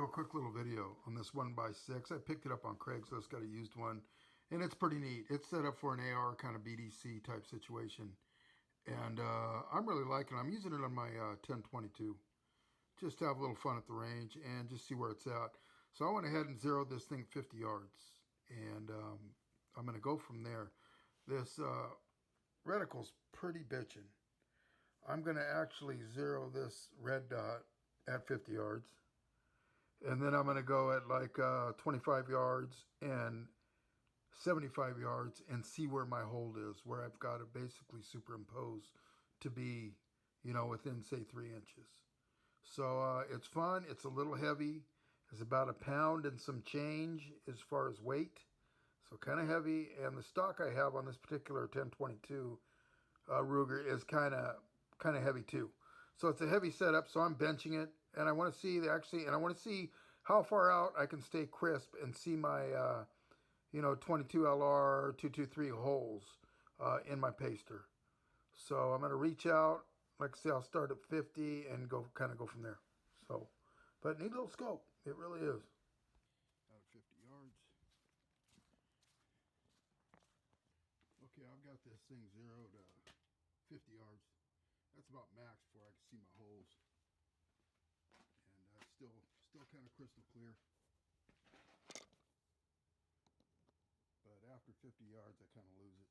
a quick little video on this 1x6. I picked it up on Craigslist, got a used one, and it's pretty neat. It's set up for an AR kind of BDC type situation, and I'm really liking it. I'm using it on my 1022, just to have a little fun at the range and just see where it's at. So I went ahead and zeroed this thing 50 yards, and I'm going to go from there. This reticle's pretty bitchin'. I'm going to actually zero this red dot at 50 yards. And then I'm going to go at like 25 yards and 75 yards and see where my hold is, where I've got it basically superimposed to be, you know, within, say, 3 inches. So it's fun. It's a little heavy. It's about 1 pound and some change as far as weight. So kind of heavy. And the stock I have on this particular 1022 Ruger is kind of heavy too. So it's a heavy setup. So I'm benching it, and I want to see I want to see how far out I can stay crisp and see my 22 LR 223 holes in my paster. So I'm going to reach out. Like I say, I'll start at 50 and go from there. So, but neat little scope. It really is. Out at 50 yards. Okay, I've got this thing zeroed 50 yards. That's about max before I can see my holes. And still kind of crystal clear. But after 50 yards, I kind of lose it.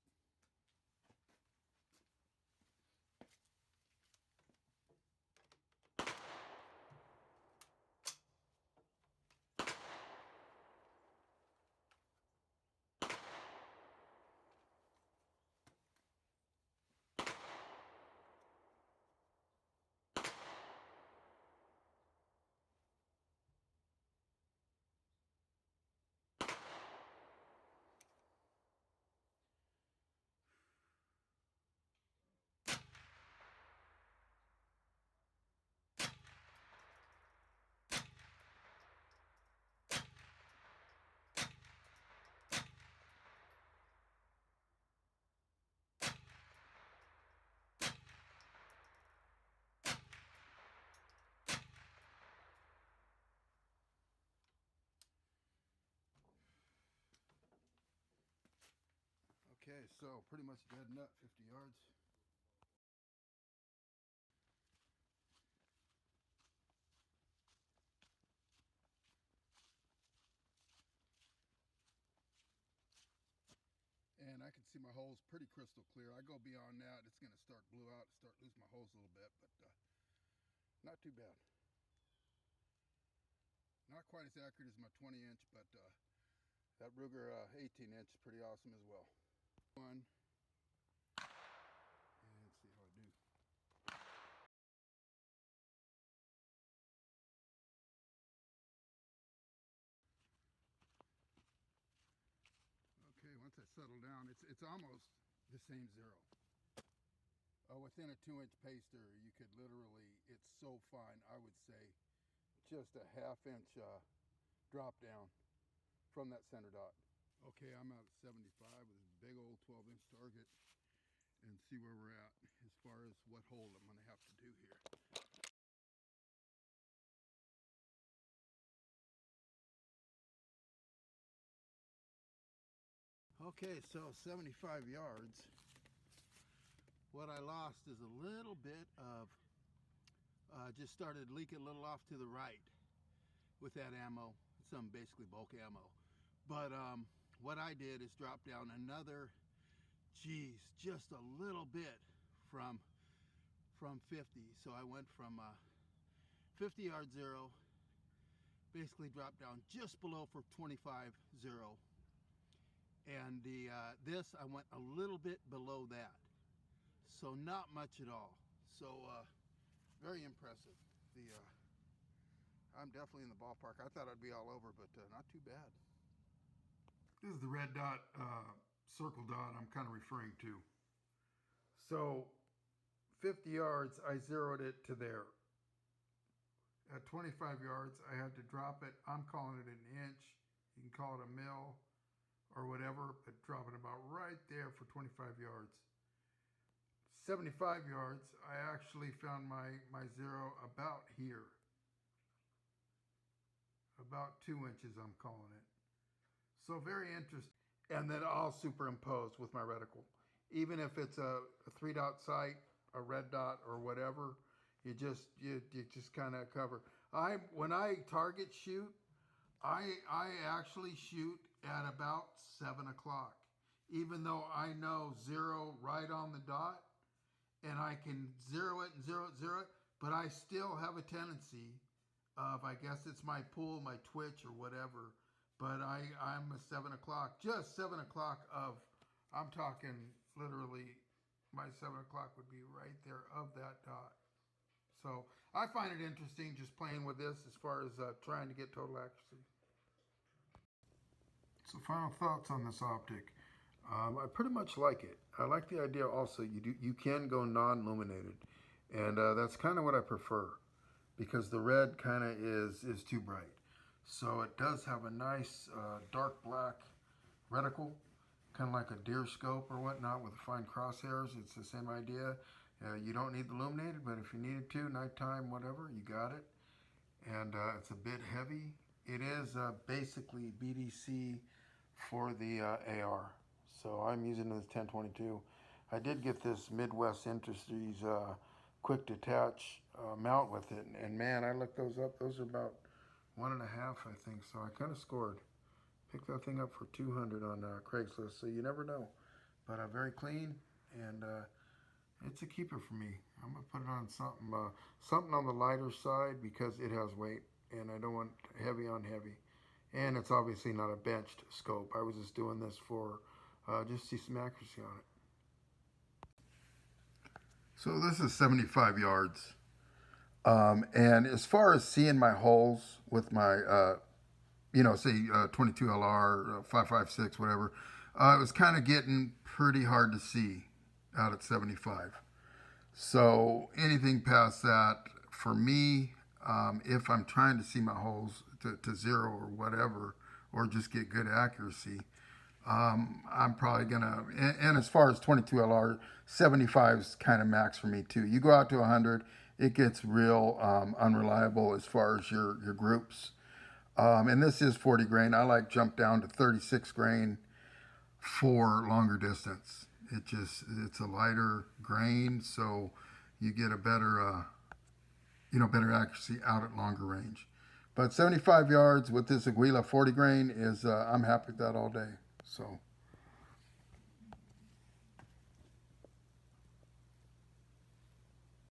Okay, so pretty much dead nut, 50 yards. And I can see my holes pretty crystal clear. I go beyond that, it's going to start blue out, start losing my holes a little bit, but not too bad. Not quite as accurate as my 20 inch, but that Ruger 18 inch is pretty awesome as well. One, and see how I do. Okay, once I settle down, it's almost the same zero. Within a 2-inch paster, you could literally, it's so fine, I would say just a 1/2 inch drop down from that center dot. Okay, I'm out at 75 with this big old 12-inch target, and see where we're at as far as what hole I'm going to have to do here. Okay, so 75 yards. What I lost is a little bit of, just started leaking a little off to the right with that ammo. Some basically bulk ammo. But what I did is drop down another, just a little bit from 50. So I went from 50 yard zero, basically dropped down just below for 25 zero. And this, I went a little bit below that. So not much at all. So very impressive. I'm definitely in the ballpark. I thought I'd be all over, but not too bad. This is the red dot, circle dot I'm kind of referring to. So 50 yards, I zeroed it to there. At 25 yards, I had to drop it. I'm calling it 1 inch. You can call it a mil or whatever, but drop it about right there for 25 yards. 75 yards, I actually found my zero about here. about 2 inches, I'm calling it. So very interesting. And then I'll superimpose with my reticle. Even if it's a 3-dot sight, a red dot or whatever, you just kind of cover. When I target shoot, I actually shoot at about 7 o'clock. Even though I know zero right on the dot, and I can zero it and zero it, but I still have a tendency of, I guess it's my pull, my twitch or whatever, but I'm a 7 o'clock, just 7 o'clock of, I'm talking literally, my 7 o'clock would be right there of that dot. So I find it interesting just playing with this as far as trying to get total accuracy. So final thoughts on this optic. I pretty much like it. I like the idea also you can go non-illuminated, and that's kind of what I prefer because the red kind of is too bright. So it does have a nice dark black reticle, kind of like a deer scope or whatnot with fine crosshairs. It's the same idea. You don't need the illuminated, but if you needed to, nighttime, whatever, you got it. And it's a bit heavy. It is basically BDC for the AR. So I'm using this 1022. I did get this Midwest Industries quick detach mount with it, and man, I looked those up. Those are about 1.5, I think. So I kind of scored. Picked that thing up for 200 on Craigslist. So you never know. But very clean, and it's a keeper for me. I'm gonna put it on something on the lighter side because it has weight, and I don't want heavy on heavy. And it's obviously not a benched scope. I was just doing this for just see some accuracy on it. So this is 75 yards. And as far as seeing my holes with my, say 22 LR, 5.56, whatever, it was kind of getting pretty hard to see out at 75. So anything past that, for me, if I'm trying to see my holes to zero or whatever, or just get good accuracy, I'm probably gonna, and as far as 22 LR, 75 is kind of max for me too. You go out to 100, it gets real unreliable as far as your groups. And this is 40 grain. I like jump down to 36 grain for longer distance. It's a lighter grain, so you get a better, better accuracy out at longer range. But 75 yards with this Aguila 40 grain is, I'm happy with that all day. So.